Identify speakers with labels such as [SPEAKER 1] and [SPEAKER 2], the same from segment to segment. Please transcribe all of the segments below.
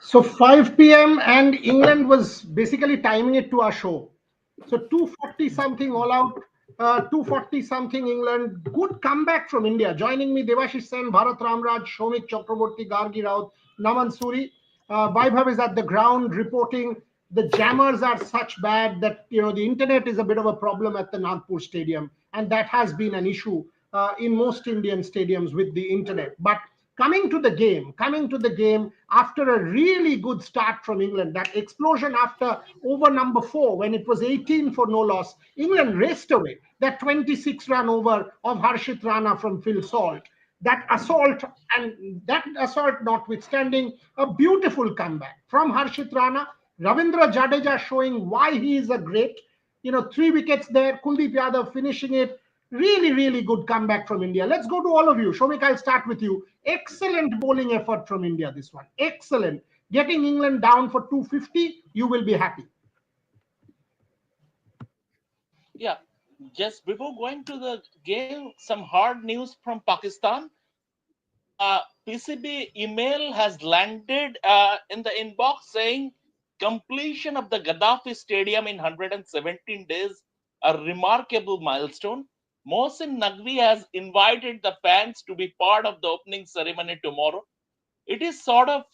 [SPEAKER 1] So 5 p.m. and England was basically timing it to our show. So 240 something all out, 240 something England. Good comeback from India. Joining me, Devashish Sen, Bharat Ramraj, Shomik Chakrawarti, Gargi Raut, Naman Suri. Vaibhav is at the ground reporting the jammers are such bad that the internet is a bit of a problem at the Nagpur stadium, and that has been an issue in most Indian stadiums with the internet. But coming to the game after a really good start from England, that explosion after over number 4 when it was 18 for no loss, England raced away. That 26 run over of Harshit Rana from Phil Salt, that assault, and that assault notwithstanding, a beautiful comeback from Harshit Rana. Ravindra Jadeja showing why he is a great. 3 wickets there. Kuldeep Yadav finishing it. Really, really good comeback from India. Let's go to all of you. Shomik, I'll start with you. Excellent bowling effort from India, this one. Excellent. Getting England down for 250, you will be happy.
[SPEAKER 2] Yeah, just before going to the game, some hard news from Pakistan. PCB email has landed in the inbox saying completion of the Gaddafi Stadium in 117 days, a remarkable milestone. Mohsin Naqvi has invited the fans to be part of the opening ceremony tomorrow. It is sort of,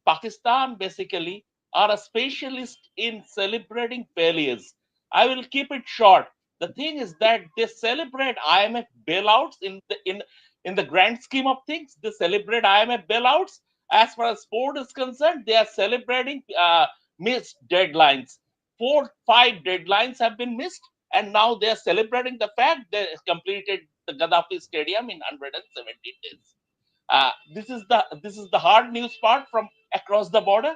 [SPEAKER 2] Pakistan basically are a specialist in celebrating failures. I will keep it short. The thing is that they celebrate IMF bailouts in the grand scheme of things. They celebrate IMF bailouts. As far as sport is concerned, they are celebrating missed deadlines. 4, 5 deadlines have been missed, and now they are celebrating the fact they completed the Gaddafi Stadium in 117 days. This is the hard news part from across the border.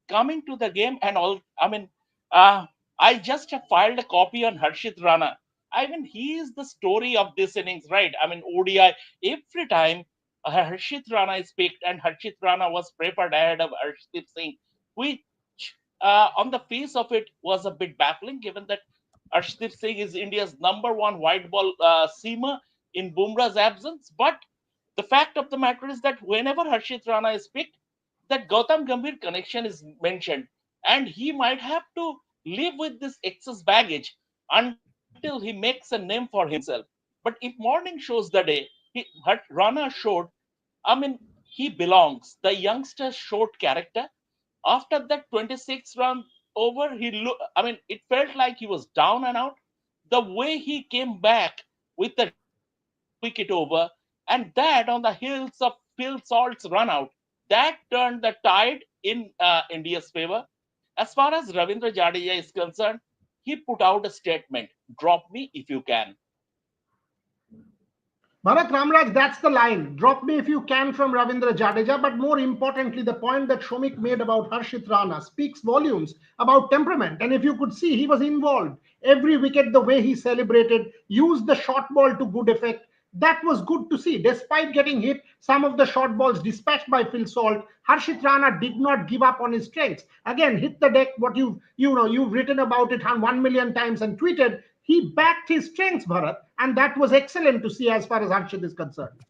[SPEAKER 2] Coming to the game and all, I just have filed a copy on Harshit Rana. I mean, he is the story of this innings, right? I mean, ODI. Every time Harshit Rana is picked, and Harshit Rana was preferred ahead of Harshit Singh, which on the face of it was a bit baffling, given that Harshit Singh is India's number one white ball seamer in Bumrah's absence. But the fact of the matter is that whenever Harshit Rana is picked, that Gautam Gambhir connection is mentioned, and he might have to live with this excess baggage until he makes a name for himself. But if morning shows the day, Rana showed, I mean, he belongs. The youngster showed character. After that 26 run over, it felt like he was down and out. The way he came back with the wicket over, and that on the heels of Phil Salt's run out, that turned the tide in India's favor. As far as Ravindra Jadeja is concerned, he put out a statement: "Drop me if you can."
[SPEAKER 1] Bharat Ramraj, that's the line. Drop me if you can from Ravindra Jadeja. But more importantly, the point that Shomik made about Harshit Rana speaks volumes about temperament. And if you could see, he was involved. Every wicket, the way he celebrated, used the short ball to good effect. That was good to see. Despite getting hit, some of the short balls dispatched by Phil Salt, Harshit Rana did not give up on his strengths. Again, hit the deck. What you've written about it 1 million times and tweeted. He backed his strengths, Bharat, and that was excellent to see as far as Harshit is concerned.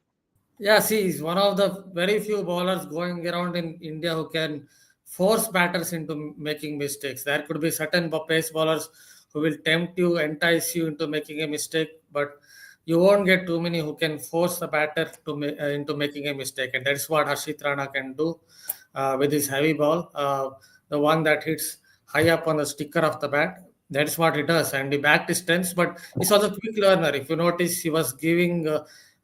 [SPEAKER 3] Yeah, see, he's one of the very few bowlers going around in India who can force batters into making mistakes. There could be certain pace bowlers who will tempt you, entice you into making a mistake, but you won't get too many who can force the batter into making a mistake. And that's what Harshit Rana can do with his heavy ball, the one that hits high up on the sticker of the bat. That's what he does. And he backed his strengths, but he's also a quick learner. If you notice, he was giving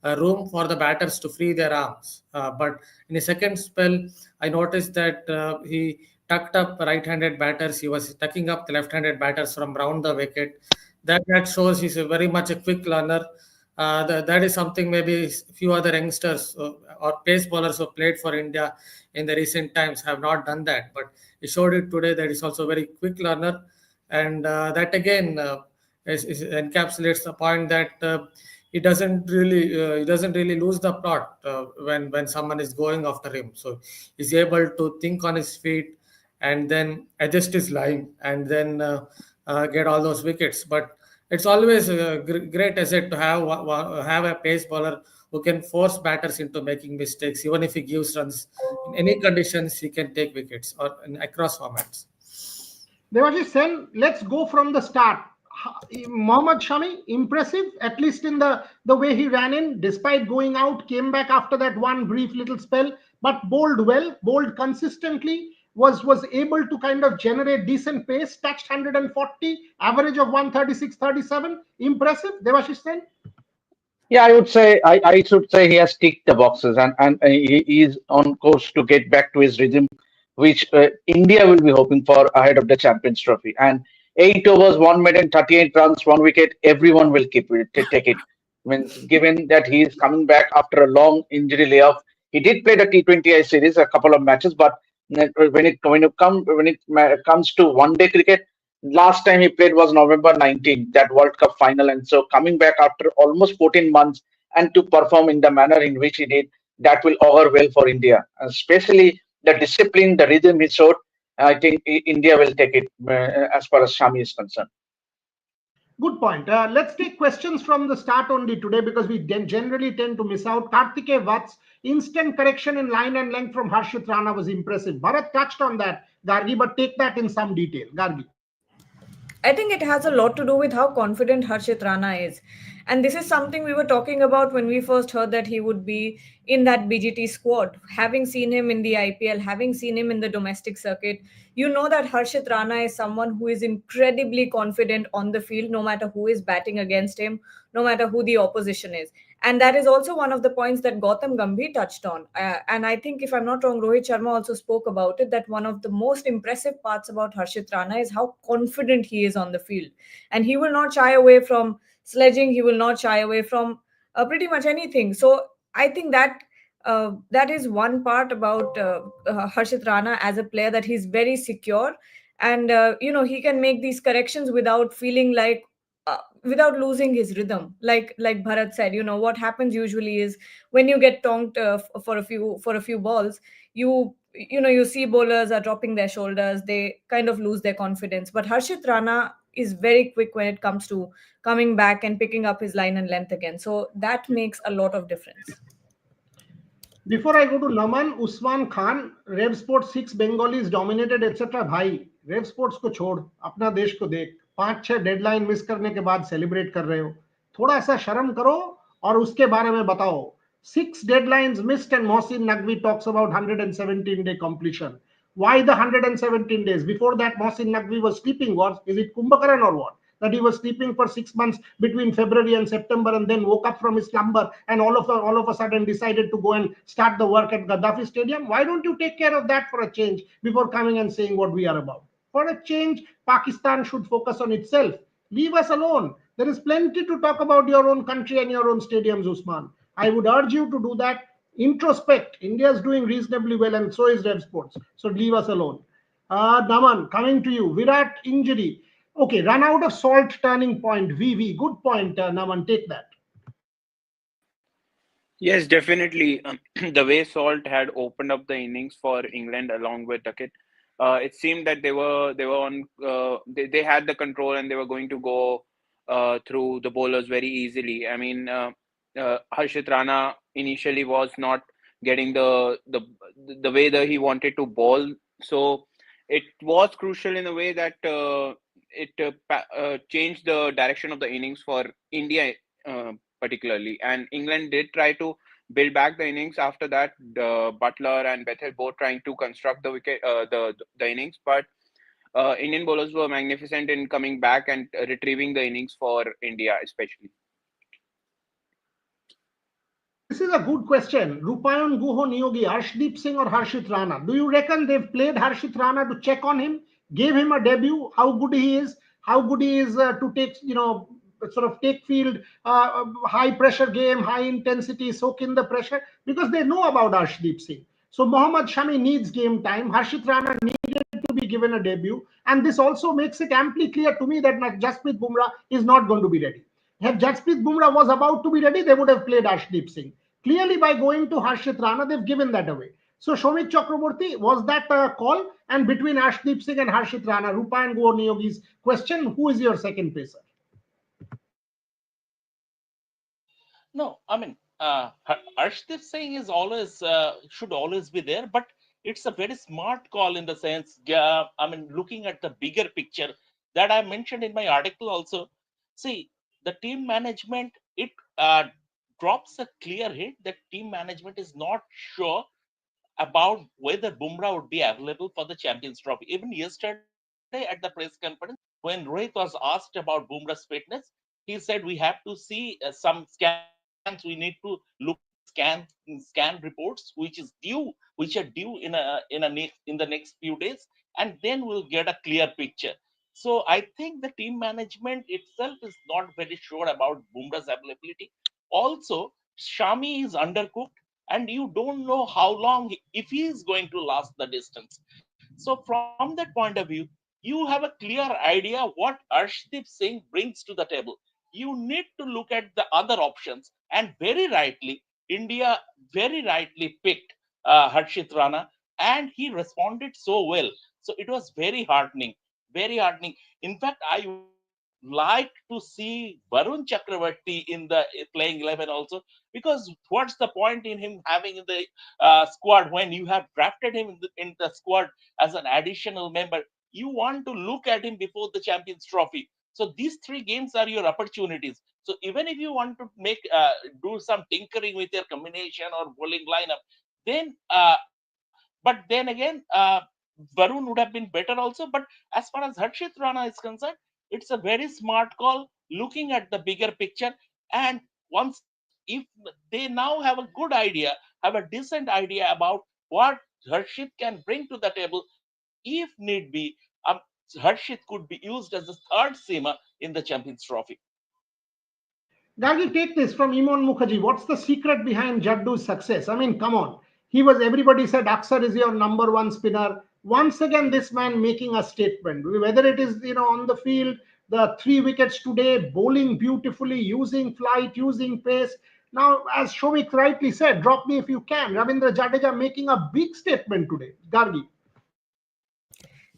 [SPEAKER 3] room for the batters to free their arms. But in a second spell, I noticed that he tucked up right-handed batters. He was tucking up the left-handed batters from round the wicket. That shows he's very much a quick learner. That is something maybe few other youngsters or pace bowlers who played for India in the recent times have not done that. But he showed it today that he's also a very quick learner, and that again encapsulates the point that he doesn't really lose the plot when someone is going after him. So he's able to think on his feet and then adjust his line and then get all those wickets. But it's always a great asset to have a pace bowler who can force batters into making mistakes. Even if he gives runs in any conditions, he can take wickets or across formats.
[SPEAKER 1] Devashish Sen, let's go from the start. Mohammad Shami, impressive, at least in the way he ran in, despite going out, came back after that one brief little spell, but bowled well, bowled consistently, was able to kind of generate decent pace, touched 140, average of 136-37. Impressive, Devashish Sen?
[SPEAKER 4] Yeah, I should say he has ticked the boxes, and he is on course to get back to his rhythm, which India will be hoping for ahead of the Champions Trophy. And 8 overs, 1 minute, 38 runs, 1 wicket, everyone will keep it, take it. Means given that he is coming back after a long injury layoff, he did play the T20I series, a couple of matches, but when it comes to one-day cricket, last time he played was November 19th, that World Cup final. And so coming back after almost 14 months and to perform in the manner in which he did, that will augur well for India. Especially the discipline, the rhythm he showed, I think India will take it as far as Shami is concerned.
[SPEAKER 1] Good point. Let's take questions from the start only today because we generally tend to miss out. Kartike Vats, instant correction in line and length from Harshit Rana was impressive. Bharat touched on that, Gargi, but take that in some detail. Gargi.
[SPEAKER 5] I think it has a lot to do with how confident Harshit Rana is. And this is something we were talking about when we first heard that he would be in that BGT squad. Having seen him in the IPL, having seen him in the domestic circuit, you know that Harshit Rana is someone who is incredibly confident on the field, no matter who is batting against him, no matter who the opposition is. And that is also one of the points that Gautam Gambhir touched on. And I think, if I'm not wrong, Rohit Sharma also spoke about it, that one of the most impressive parts about Harshit Rana is how confident he is on the field. And he will not shy away from sledging. He will not shy away from pretty much anything. So I think that that is one part about Harshit Rana as a player, that he's very secure. And, he can make these corrections without feeling like, without losing his rhythm. Like Bharat said, what happens usually is when you get tonked for a few balls, you see bowlers are dropping their shoulders, they kind of lose their confidence. But Harshit Rana is very quick when it comes to coming back and picking up his line and length again. So that makes a lot of difference.
[SPEAKER 1] Before I go to Naman, Usman Khan, Rev Sports 6 Bengalis dominated, etc. भाई, Rev Sports को छोड़, अपना देश को देख. 5-6 deadline miss करने के बाद सेलिब्रेट कर रहे हो. थोड़ा सा शर्म करो और उसके बारे में बताओ. 6 deadlines missed and Mohsin Naqvi talks about 117-day completion. Why the 117 days? Before that, Mohsin Naqvi was sleeping. Is it Kumbhakaran or what? That he was sleeping for 6 months between February and September and then woke up from his slumber and all of a sudden decided to go and start the work at Gaddafi Stadium. Why don't you take care of that for a change before coming and saying what we are about? For a change, Pakistan should focus on itself. Leave us alone. There is plenty to talk about your own country and your own stadiums, Usman. I would urge you to do that. Introspect. India is doing reasonably well and so is Rev Sports. So leave us alone. Naman, coming to you. Virat injury. Okay, run out of salt turning point. VV, good point, Naman, take that.
[SPEAKER 6] Yes, definitely. The way Salt had opened up the innings for England along with Duckett, it seemed that they were on. They had the control and they were going to go through the bowlers very easily. I mean, Harshit Rana initially was not getting the way that he wanted to bowl, so it was crucial in a way that it changed the direction of the innings for India particularly. And England did try to build back the innings after that. Butler and Bethel both trying to construct the wicket, the innings, but Indian bowlers were magnificent in coming back and retrieving the innings for India, especially.
[SPEAKER 1] This is a good question. Rupayan Guho Niyogi, Arshdeep Singh or Harshit Rana? Do you reckon they've played Harshit Rana to check on him, gave him a debut, how good he is to take, sort of take field, high pressure game, high intensity, soak in the pressure, because they know about Arshdeep Singh. So Mohammad Shami needs game time. Harshit Rana needed to be given a debut. And this also makes it amply clear to me that Jasprit Bumrah is not going to be ready. If Jasprit Bumrah was about to be ready, they would have played Arshdeep Singh. Clearly, by going to Harshit Rana, they've given that away. So, Shomit Chakrawarti, was that a call? And between Arshdeep Singh and Harshit Rana, Rupayan Guho Niyogi's question, who is your second pacer?
[SPEAKER 2] No, I mean, Arshdeep Singh is always should always be there, but it's a very smart call in the sense. I mean, looking at the bigger picture that I mentioned in my article also. See, the team management it drops a clear hint that team management is not sure about whether Bumrah would be available for the Champions Trophy. Even yesterday at the press conference, when Rohit was asked about Bumrah's fitness, he said we have to see some scans. We need to look at scan reports, which are due in the next few days, and then we'll get a clear picture. So I think the team management itself is not very sure about Bumrah's availability. Also, Shami is undercooked and you don't know how long if he is going to last the distance. So from that point of view, you have a clear idea what Arshdeep Singh brings to the table. You need to look at the other options, and very rightly India very rightly picked Harshit Rana, and he responded so well. So it was very heartening, very heartening. In fact, I would like to see Varun Chakrawarti in the playing 11 also, because what's the point in him having in the squad when you have drafted him in the squad as an additional member? You want to look at him before the Champions Trophy. So these three games are your opportunities. So even if you want to make do some tinkering with your combination or bowling lineup, then but then again, Varun would have been better also. But as far as Harshit Rana is concerned, it's a very smart call looking at the bigger picture. And once, if they now have a good idea, have a decent idea about what Harshit can bring to the table, if need be, Harshit could be used as a third seamer in the Champions Trophy.
[SPEAKER 1] Gargi, take this from Imon Mukherjee. What's the secret behind Jaddu's success? I mean, come on. Everybody said Aksar is your number one spinner. Once again, this man making a statement. Whether it is, on the field, the 3 wickets today, bowling beautifully, using flight, using pace. Now, as Shomik rightly said, drop me if you can. Ravindra Jadeja making a big statement today. Gargi.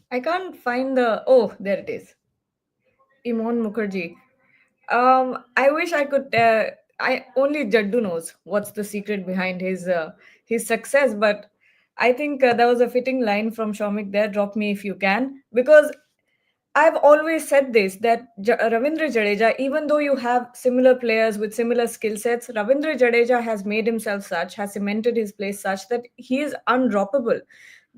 [SPEAKER 5] I can't find the. Oh, there it is. Imon Mukherjee. I wish I could. I only Jaddu knows what's the secret behind his success, but I think that was a fitting line from Shomik there. Drop me if you can, because I've always said this that Ravindra Jadeja, even though you have similar players with similar skill sets, Ravindra Jadeja has made himself such, has cemented his place such that he is undroppable.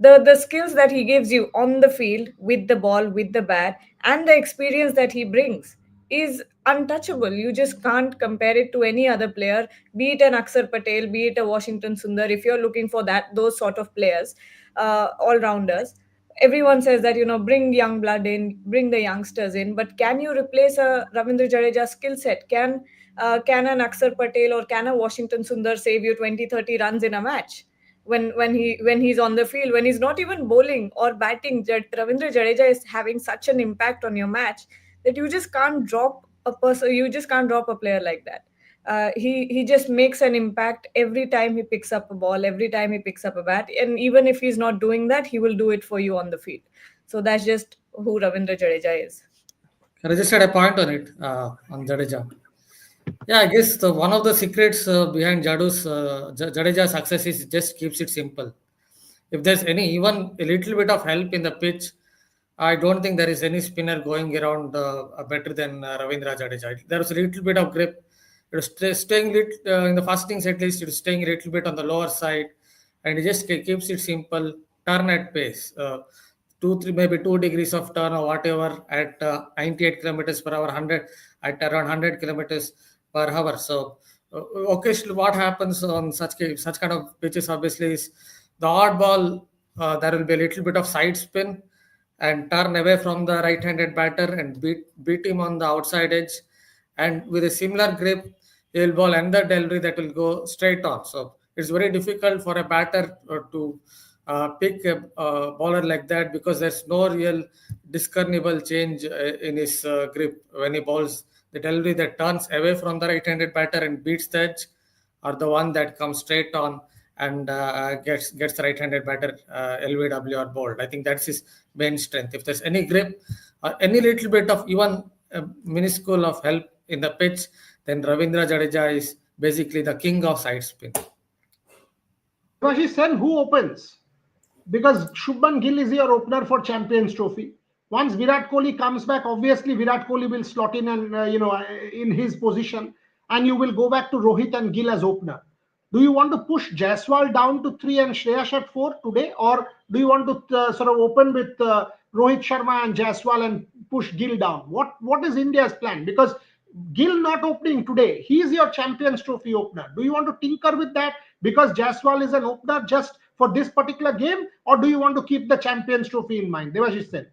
[SPEAKER 5] The skills that he gives you on the field with the ball, with the bat, and the experience that he brings is untouchable. You just can't compare it to any other player, be it an Aksar Patel, be it a Washington Sundar. If you're looking for those sort of players, all rounders, everyone says that bring young blood in, bring the youngsters in, but can you replace a Ravindra Jadeja skill set? Can an Aksar Patel or can a Washington Sundar save you 20-30 runs in a match when he's on the field, when he's not even bowling or batting? Ravindra Jadeja is having such an impact on your match that you just can't drop a person, you just can't drop a player like that. He just makes an impact every time he picks up a ball, every time he picks up a bat, and even if he's not doing that, he will do it for you on the field. So that's just who Ravindra Jadeja is.
[SPEAKER 3] I just had a point on it, on Jadeja. Yeah, I guess one of the secrets behind Jadeja's success is just keeps it simple. If there's even a little bit of help in the pitch, I don't think there is any spinner going around better than Ravindra Jadeja. There was a little bit of grip. It was staying in the first innings at least. It was staying a little bit on the lower side, and it just keeps it simple. Turn at pace, 2 3 maybe 2 degrees of turn or whatever at 98 kilometers per hour, 100 at around 100 kilometers per hour. So occasionally, what happens on such kind of pitches obviously is the odd ball. There will be a little bit of side spin and turn away from the right-handed batter and beat him on the outside edge. And with a similar grip, he'll ball another delivery that will go straight on. So it's very difficult for a batter to pick a bowler like that, because there's no real discernible change in his grip when he bowls. The delivery that turns away from the right-handed batter and beats the edge, or the one that comes straight on and gets the right-handed batter LBW or bowled. I think that's his main strength. If there's any grip or any little bit of even minuscule of help in the pitch, then Ravindra Jadeja is basically the king of side spin.
[SPEAKER 1] Devashi Sen, who opens? Because Shubman Gill is your opener for Champions Trophy. Once Virat Kohli comes back, obviously Virat Kohli will slot in and in his position, and you will go back to Rohit and Gill as opener. Do you want to push Jaiswal down to 3 and Shreyas at 4 today, or do you want to sort of open with Rohit Sharma and Jaiswal and push Gill down? What is India's plan? Because Gill not opening today, he is your Champions Trophy opener. Do you want to tinker with that because Jaiswal is an opener just for this particular game, or do you want to keep the Champions Trophy in mind? Devashish said.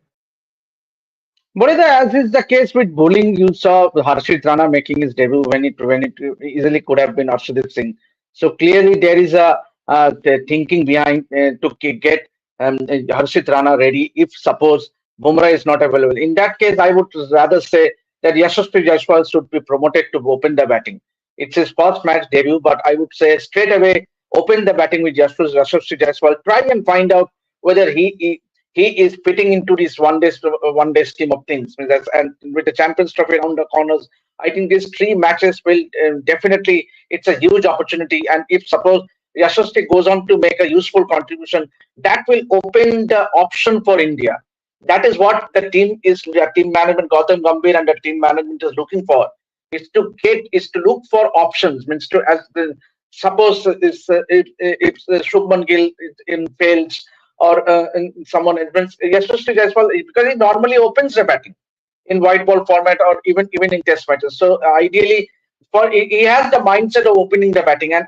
[SPEAKER 4] Morida, as is the case with bowling, you saw Harshit Rana making his debut when it easily could have been Arshdeep Singh. So clearly there is a the thinking behind to get Harshit Rana ready if suppose Bumrah is not available. In that case, I would rather say that Yashasvi Jaiswal should be promoted to open the batting. It's his first match debut, but I would say straight away open the batting with Yashasvi Jaiswal. Try and find out whether he is fitting into this one day scheme of things. And with the Champions Trophy around the corners, I think these three matches will definitely. It's a huge opportunity, and if suppose Yashasvi goes on to make a useful contribution, that will open the option for India. That is what the team management, Gautam Gambhir and the team management is looking for. Is to look for options. Means to as the suppose if Shubman Gill in fails or someone advanced. Yashasvi Jaiswal because he normally opens the batting in white ball format or even in test matches. So ideally, for he has the mindset of opening the batting and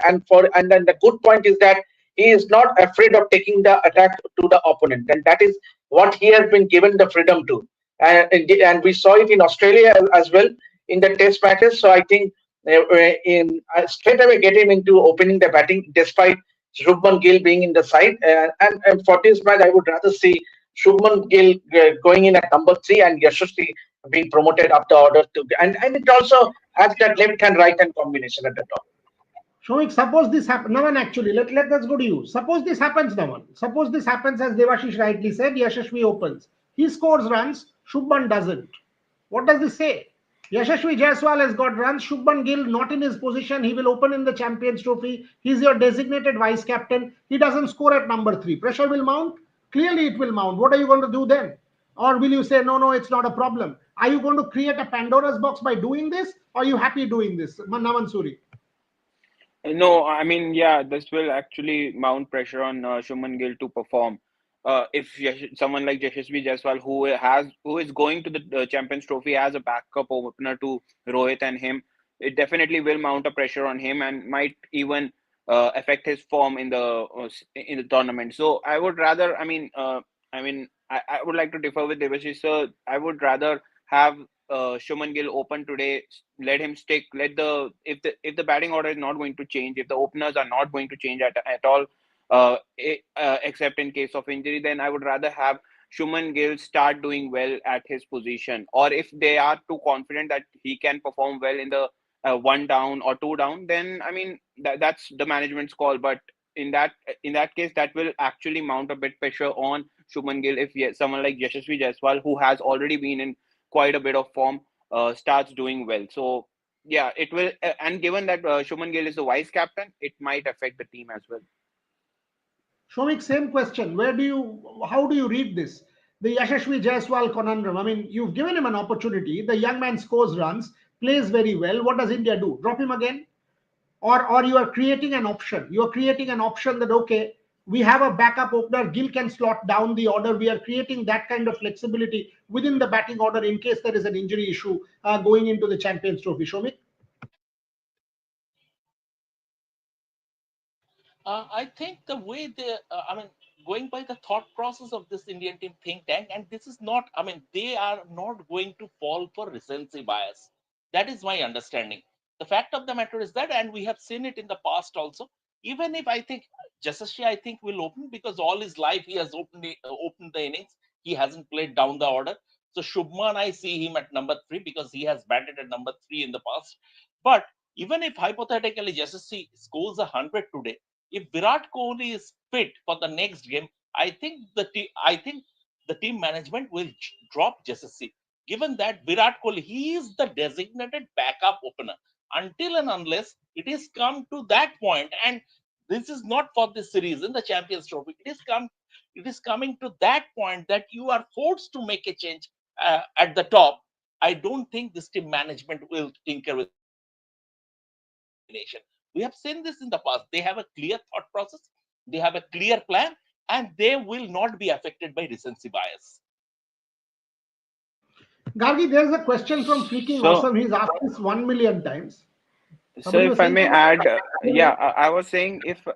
[SPEAKER 4] then the good point is that he is not afraid of taking the attack to the opponent, and that is what he has been given the freedom to. And we saw it in Australia as well in the test matches. So I think in straight away get him into opening the batting despite Shubman Gill being in the side. And for this match, I would rather see Shubman Gill going in at number 3 and Yashasvi being promoted up the order to. And it also has that left hand right hand combination at the top.
[SPEAKER 1] Shomik, suppose this happens. Naman, actually, let us go to you. Suppose this happens, Naman. Suppose this happens as Devashish rightly said, Yashashvi opens. He scores runs, Shubman doesn't. What does this say? Yashashvi Jaiswal has got runs. Shubman Gill not in his position. He will open in the Champions Trophy. He's your designated vice captain. He doesn't score at number 3. Pressure will mount. Clearly, it will mount. What are you going to do then? Or will you say, no, it's not a problem? Are you going to create a Pandora's box by doing this? Or are you happy doing this? Naman Suri.
[SPEAKER 6] No, I mean, yeah, this will actually mount pressure on Shubman Gill to perform. If someone like Yashasvi Jaiswal, who is going to the Champions Trophy as a backup opener to Rohit and him, it definitely will mount a pressure on him and might even affect his form in the tournament. So I would rather, I would like to differ with Devashish. So I would rather have Shubman Gill open today. Let him stick. If the batting order is not going to change, if the openers are not going to change at all, except in case of injury, then I would rather have Shubman Gill start doing well at his position. Or if they are too confident that he can perform well in the one down or two down, then I mean that's the management's call. But in that case, that will actually mount a bit pressure on Shubman Gill if someone like Yashasvi Jaiswal, who has already been in quite a bit of form, starts doing well. So yeah, it will. And given that Shubman Gill is the vice captain, it might affect the team as well.
[SPEAKER 1] Shomik, same question. How do you read this? The Yashashvi Jaiswal conundrum. I mean, you've given him an opportunity. The young man scores runs, plays very well. What does India do? Drop him again? Or you are creating an option. You are creating an option that, okay, we have a backup opener. Gill can slot down the order. We are creating that kind of flexibility within the batting order in case there is an injury issue going into the Champions Trophy. Shomik?
[SPEAKER 2] I think the way going by the thought process of this Indian team think tank, and this is not, they are not going to fall for recency bias. That is my understanding. The fact of the matter is that, and we have seen it in the past also, even if I think Jasasya, I think will open because all his life he has opened the innings. He hasn't played down the order. So Shubman, I see him at number 3 because he has batted at number 3 in the past. But even if hypothetically Jasasya scores 100 today, if Virat Kohli is fit for the next game, I think the team management will drop Jasasya. Given that Virat Kohli, he is the designated backup opener. until and unless it is come to that point, and this is not for this series in the Champions Trophy. It is coming to that point that you are forced to make a change at the top. I don't think this team management will tinker with the combination. We have seen this in the past. They have a clear thought process, they have a clear plan, and they will not be affected by recency bias.
[SPEAKER 1] Gargi, there's a question from Freaking
[SPEAKER 6] So,
[SPEAKER 1] Awesome. He's asked this 1 million times.
[SPEAKER 6] so
[SPEAKER 1] Somebody was
[SPEAKER 6] if I
[SPEAKER 1] saying
[SPEAKER 6] may
[SPEAKER 1] something?
[SPEAKER 6] add, yeah, I was saying if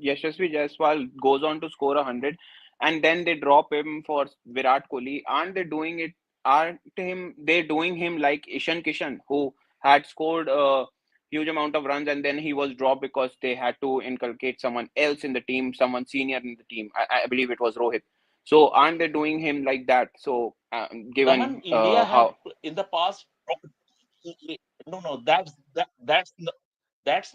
[SPEAKER 6] Yashasvi Jaiswal goes on to score 100, and then they drop him for Virat Kohli, aren't they doing it? Aren't they doing him like Ishan Kishan, who had scored a huge amount of runs and then he was dropped because they had to inculcate someone else in the team, someone senior in the team. I believe it was Rohit. So aren't they doing him like that? So given
[SPEAKER 2] Daman, India have
[SPEAKER 6] how
[SPEAKER 2] in the past. No, that's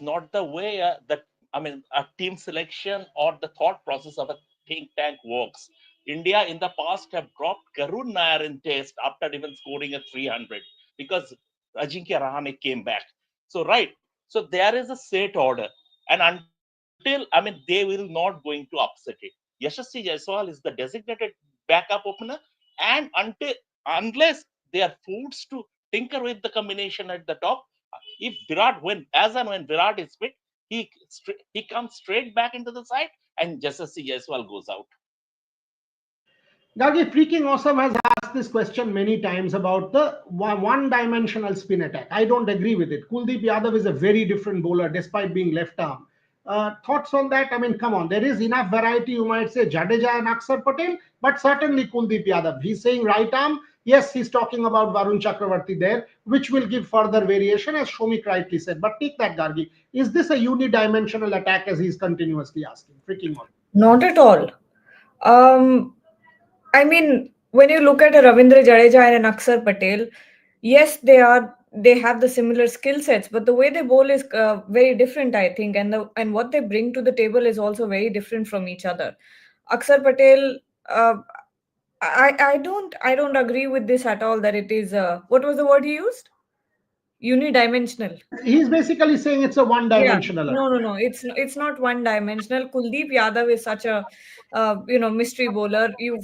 [SPEAKER 2] not the way that I mean a team selection or the thought process of a think tank works. India in the past have dropped Karun Nair in test after even scoring a 300 because Ajinkya Rahane came back. So right, so there is a set order, and until I mean they will not going to upset it. Yashasvi Jaiswal is the designated backup opener, and unless they are forced to tinker with the combination at the top, if Virat when as and when Virat is fit, he comes straight back into the side, and Yashasvi Jaiswal goes out.
[SPEAKER 1] Gargi, Freaking Awesome has asked this question many times about the one-dimensional spin attack. I don't agree with it. Kuldeep Yadav is a very different bowler despite being left arm. Thoughts on that? I mean, come on. There is enough variety, you might say, Jadeja and Akshar Patel, but certainly Kuldeep Yadav. He's saying right arm. Yes, he's talking about Varun Chakrawarti there, which will give further variation, as Shomi rightly said. But take that, Gargi. Is this a unidimensional attack, as he's continuously asking? Freaking Awesome.
[SPEAKER 5] Not at all. Um, I mean, when you look at a Ravindra Jadeja and an Akshar Patel, yes, they have the similar skill sets, but the way they bowl is very different, I think, and what they bring to the table is also very different from each other. Akshar Patel, uh, I don't agree with this at all. That it is what was the word he used? Unidimensional.
[SPEAKER 1] He's basically saying it's a
[SPEAKER 5] Yeah,
[SPEAKER 1] one-dimensional attack.
[SPEAKER 5] no. It's not one dimensional. Kuldeep Yadav is such a mystery bowler. You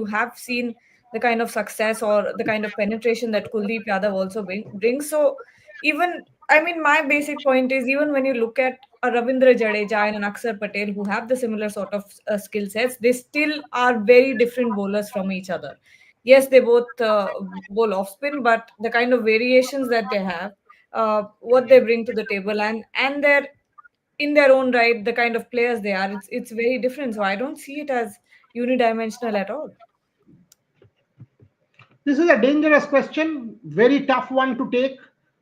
[SPEAKER 5] have seen the kind of success or the kind of penetration that Kuldeep Yadav also brings. So even I mean, my basic point is even when you look at a Ravindra Jadeja and an Akshar Patel who have the similar sort of skill sets, they still are very different bowlers from each other. Yes, they both bowl off spin, but the kind of variations that they have, what they bring to the table, and they're in their own right the kind of players they are, it's very different. So I don't see it as unidimensional at all.
[SPEAKER 1] This is a dangerous question, very tough one to take.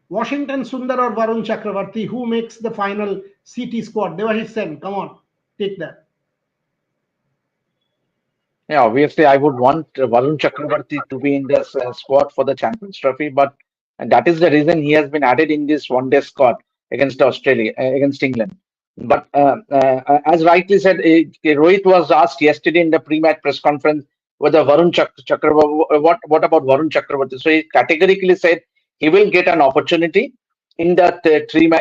[SPEAKER 1] Washington Sundar or Varun Chakravarti, who makes the final CT squad? Devashish Sen, come on, take that.
[SPEAKER 4] Yeah, obviously, I would want Varun Chakravarti to be in the squad for the Champions Trophy, but and that is the reason he has been added in this one-day squad against Australia, against England. But as rightly said, Rohit was asked yesterday in the pre-match press conference whether Chakravarti, what about Varun Chakravarti? So he categorically said he will get an opportunity in that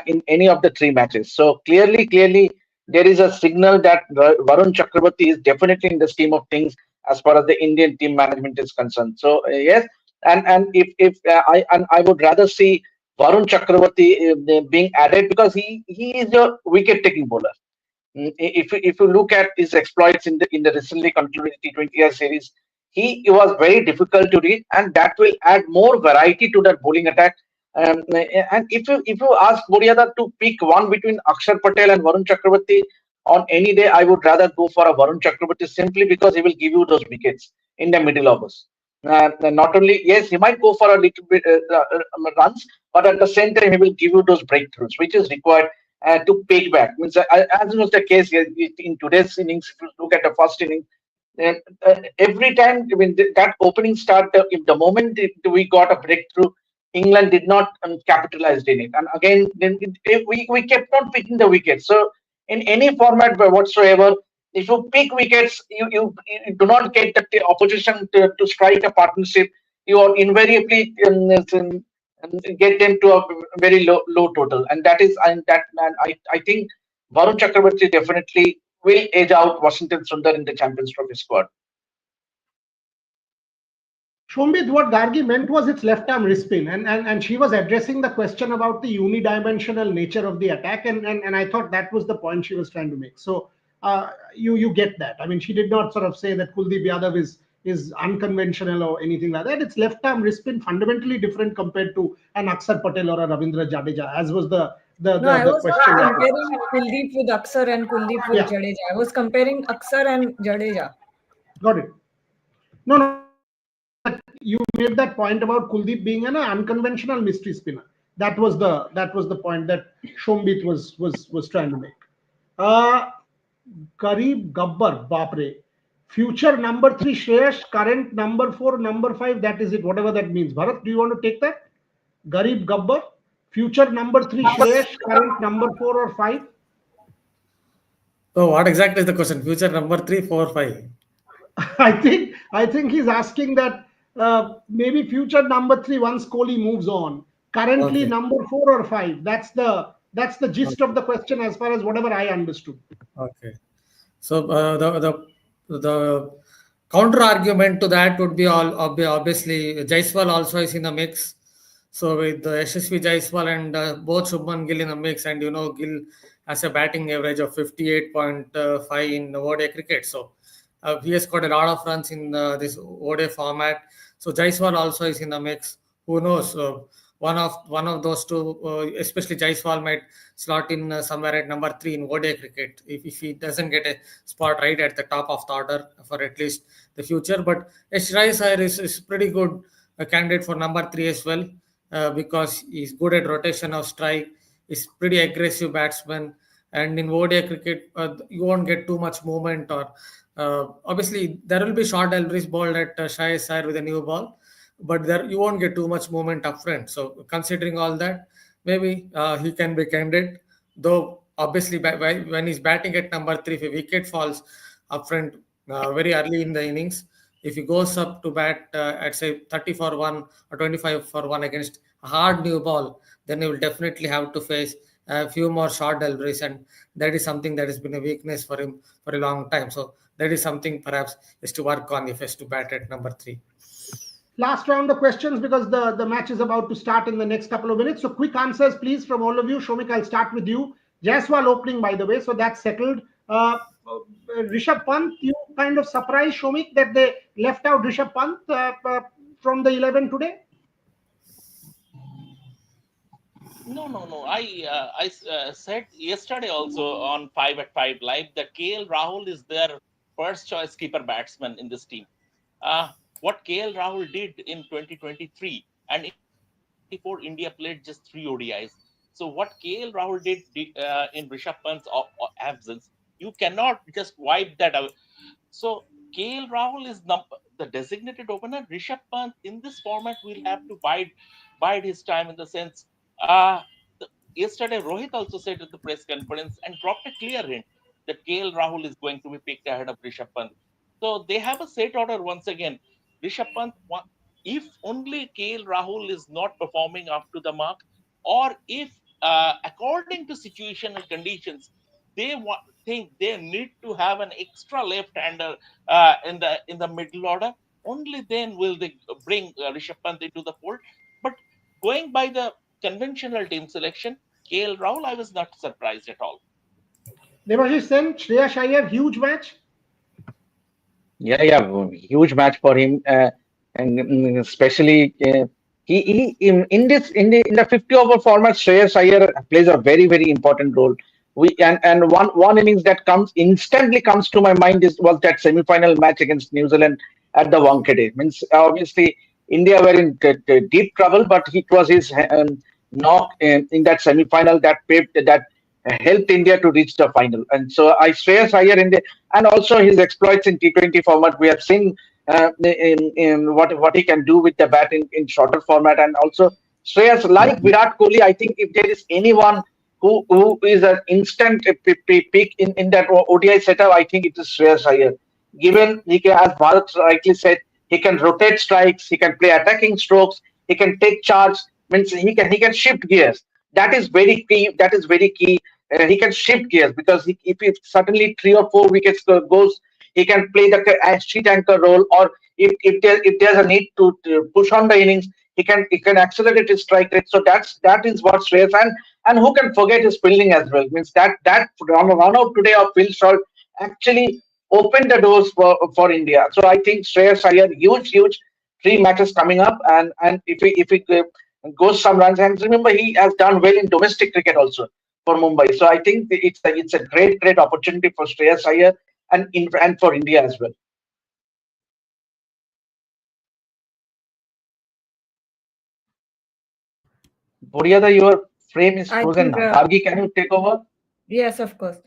[SPEAKER 4] in any of the three matches. So clearly, there is a signal that Varun Chakravarti is definitely in the scheme of things as far as the Indian team management is concerned. So yes, and if I would rather see Varun Chakravarti being added because he is a wicket taking bowler. If you look at his exploits in the recently concluded T20I series, he was very difficult to read, and that will add more variety to that bowling attack. And if you ask Boriada to pick one between Akshar Patel and Varun Chakravarti on any day, I would rather go for a Varun Chakravarti simply because he will give you those wickets in the middle overs. Not only yes, he might go for a little bit runs, but at the same time he will give you those breakthroughs, which is required to pay back. Means, as was the case in today's innings, if you look at the first inning, every time I mean that opening start, if the moment we got a breakthrough, England did not capitalize in it, and again then we kept on picking the wickets. So in any format whatsoever, if you pick wickets, you do not get the opposition to strike a partnership. You are invariably and get them to a very low total. And that is, and I think Varun Chakrawarti definitely will edge out Washington Sundar in the Champions Trophy squad.
[SPEAKER 1] Shombit, what Gargi meant was its left arm wrist spin, and she was addressing the question about the unidimensional nature of the attack, and I thought that was the point she was trying to make. So you get that. I mean, she did not sort of say that Kuldeep Yadav is unconventional or anything like that. It's left arm wrist spin, fundamentally different compared to an Akshar Patel or a Ravindra Jadeja, as was the
[SPEAKER 5] No, I was not
[SPEAKER 1] question.
[SPEAKER 5] comparing Kuldeep with Akshar and Kuldeep with Jadeja. I was comparing Akshar and Jadeja.
[SPEAKER 1] Got it. No, you made that point about Kuldeep being an unconventional mystery spinner. That was the point that Shombit was trying to make. Kareeb Gabbar, Bapre. Future number 3 Shreyas, current number 4, number 5, that is it, whatever that means. Bharat, do you want to take that? Garib Gabbar, future number 3 Shreyas, current number 4 or 5?
[SPEAKER 3] So what exactly is the question? Future number 3, 4, 5?
[SPEAKER 1] I think he's asking that maybe future number 3 once Kohli moves on. Currently number 4 or 5. That's the gist of the question as far as whatever I understood.
[SPEAKER 3] Okay. So the counter argument to that would be obviously Jaiswal also is in the mix. So with Yashasvi Jaiswal and both Shubman Gill in the mix, and Gill has a batting average of 58.5 in ODI cricket. So he has got a lot of runs in this ODI format. So Jaiswal also is in the mix. Who knows? One of those two, especially Jaiswal, might slot in somewhere at number 3 in ODI cricket if he doesn't get a spot right at the top of the order for at least the future. But Shreyas Iyer is pretty good candidate for number 3 as well, because he's good at rotation of strike. He's pretty aggressive batsman, and in ODI cricket you won't get too much movement, or obviously there will be short deliveries bowled at Shreyas Iyer with a new ball, but there you won't get too much movement up front. So considering all that, maybe he can be candidate. Though obviously when he's batting at number 3, if a wicket falls up front very early in the innings, if he goes up to bat at say 30 for 1 or 25 for 1 against a hard new ball, then he will definitely have to face a few more short deliveries, and that is something that has been a weakness for him for a long time. So that is something perhaps is to work on if he has to bat at number 3.
[SPEAKER 1] Last round of questions, because the match is about to start in the next couple of minutes. So quick answers, please, from all of you. Shomik, I'll start with you. Jaiswal opening, by the way, so that's settled. Rishabh Pant, you kind of surprised, Shomik, that they left out Rishabh Pant from the 11 today?
[SPEAKER 2] No. I said yesterday also on 5 at 5 live that KL Rahul is their first choice keeper batsman in this team. What KL Rahul did in 2023 and before India played just 3 ODIs. So what KL Rahul did in Rishabh Pant's absence, you cannot just wipe that out. So KL Rahul is the designated opener. Rishabh Pant in this format will have to bide his time, in the sense. Yesterday Rohit also said at the press conference and dropped a clear hint that KL Rahul is going to be picked ahead of Rishabh Pant. So they have a set order once again. Rishabh Pant, if only KL Rahul is not performing up to the mark, or if according to situational conditions, they think they need to have an extra left-hander in the middle order, only then will they bring Rishabh Pant into the fold. But going by the conventional team selection, KL Rahul, I was not surprised at all.
[SPEAKER 1] Debashish Sen, Shreyas Iyer, huge match.
[SPEAKER 4] Yeah, huge match for him, and especially he in the 50 over format, Shreyas Iyer plays a very important role. And one innings that instantly comes to my mind was that semi-final match against New Zealand at the Wankhede. Means obviously India were in deep trouble, but it was his knock in that semi-final that helped India to reach the final. And so Shreyas Iyer and also his exploits in T20 format, we have seen in what he can do with the bat in shorter format. And also Shreyas, like Virat Kohli, I think if there is anyone who is an instant pick in that ODI setup, I think it is Shreyas Iyer. Given he can, as Bharat rightly said, he can rotate strikes, he can play attacking strokes, he can take charge. Means he can shift gears. That is very key. That is very key. He can shift gears because if suddenly 3 or 4 wickets goes, he can play the sheet anchor role, or if there's a need to push on the innings, he can accelerate his strike rate. So that is what Shreyas, and who can forget his fielding as well. Means that run out today of Phil Salt actually opened the doors for India. So I think Shreyas Iyer, huge 3 matches coming up, and if he goes some runs, and remember he has done well in domestic cricket also for Mumbai. So I think it's a great opportunity for Shreyas Iyer and for India as well. Boriada, your frame is
[SPEAKER 5] I
[SPEAKER 4] frozen
[SPEAKER 5] think,
[SPEAKER 4] now. Gargi, can you take over?
[SPEAKER 5] yes, of course.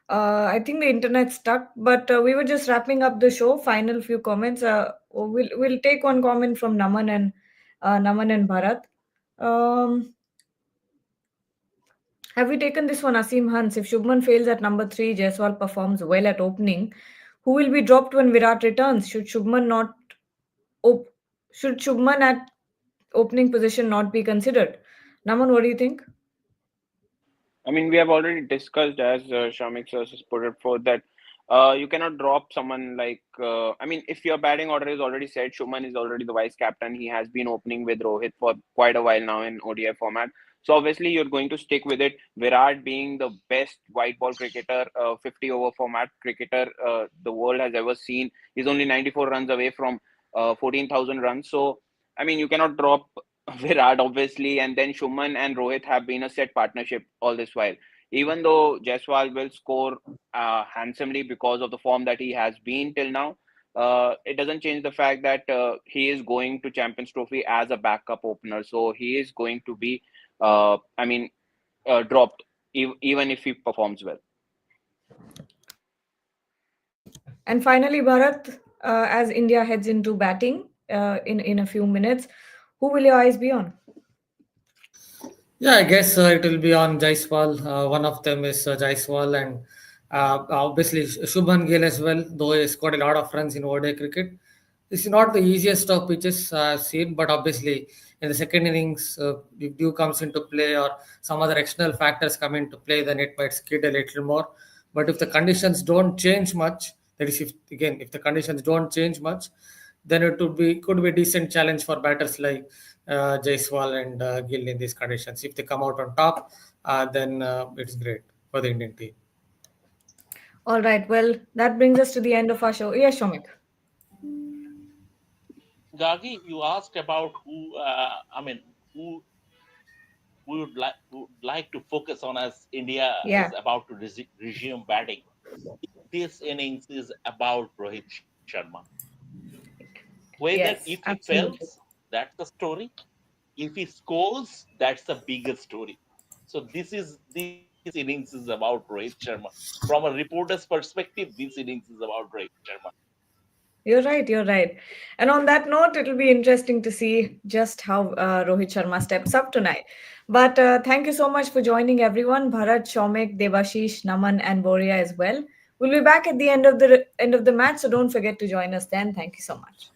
[SPEAKER 5] I think the internet stuck, but we were just wrapping up the show. Final few comments. We'll take one comment from Naman and Bharat. Have we taken this one, Asim Hans? If Shubman fails at number 3, Jaiswal performs well at opening, who will be dropped when Virat returns? Should Shubman at opening position not be considered? Naman, what do you think?
[SPEAKER 6] I mean, we have already discussed, as Shamik sir has put it forth, that you cannot drop someone like. I mean, if your batting order is already set, Shuman is already the vice captain. He has been opening with Rohit for quite a while now in ODI format. So obviously, you're going to stick with it. Virat being the best white ball cricketer, 50 over format cricketer the world has ever seen. He's only 94 runs away from 14,000 runs. So I mean, you cannot drop Virat, obviously, and then Shuman and Rohit have been a set partnership all this while. Even though Jaiswal will score handsomely because of the form that he has been till now, it doesn't change the fact that he is going to Champions Trophy as a backup opener. So he is going to be, I mean, dropped even if he performs well.
[SPEAKER 5] And finally, Bharat, as India heads into batting in a few minutes, who will your eyes be on?
[SPEAKER 3] Yeah, I guess it will be on Jaiswal. One of them is Jaiswal, and obviously Shubman Gill as well, though he scored a lot of runs in ODI cricket. This is not the easiest of pitches I've seen, but obviously in the second innings, if dew comes into play or some other external factors come into play, then it might skid a little more. But if the conditions don't change much, that is, if the conditions don't change much, then it could be a decent challenge for batters like Jaiswal and Gill in these conditions. If they come out on top, then it's great for the Indian team.
[SPEAKER 5] All right. Well, that brings us to the end of our show. Yes, Shomik.
[SPEAKER 2] Gagi, you asked about who, who we would like to focus on as India
[SPEAKER 5] Yeah.
[SPEAKER 2] is about to resume batting. This innings is about Rohit Sharma. Whether if
[SPEAKER 5] Yes,
[SPEAKER 2] he
[SPEAKER 5] absolutely.
[SPEAKER 2] fails, that's the story. If he scores, that's the bigger story. So this innings is about Rohit Sharma. From a reporter's perspective, this innings is about Rohit Sharma.
[SPEAKER 5] You're right. You're right. And on that note, it'll be interesting to see just how Rohit Sharma steps up tonight. But thank you so much for joining, everyone. Bharat, Shomik, Devashish, Naman, and Boria as well. We'll be back at the end of the match, so don't forget to join us then. Thank you so much.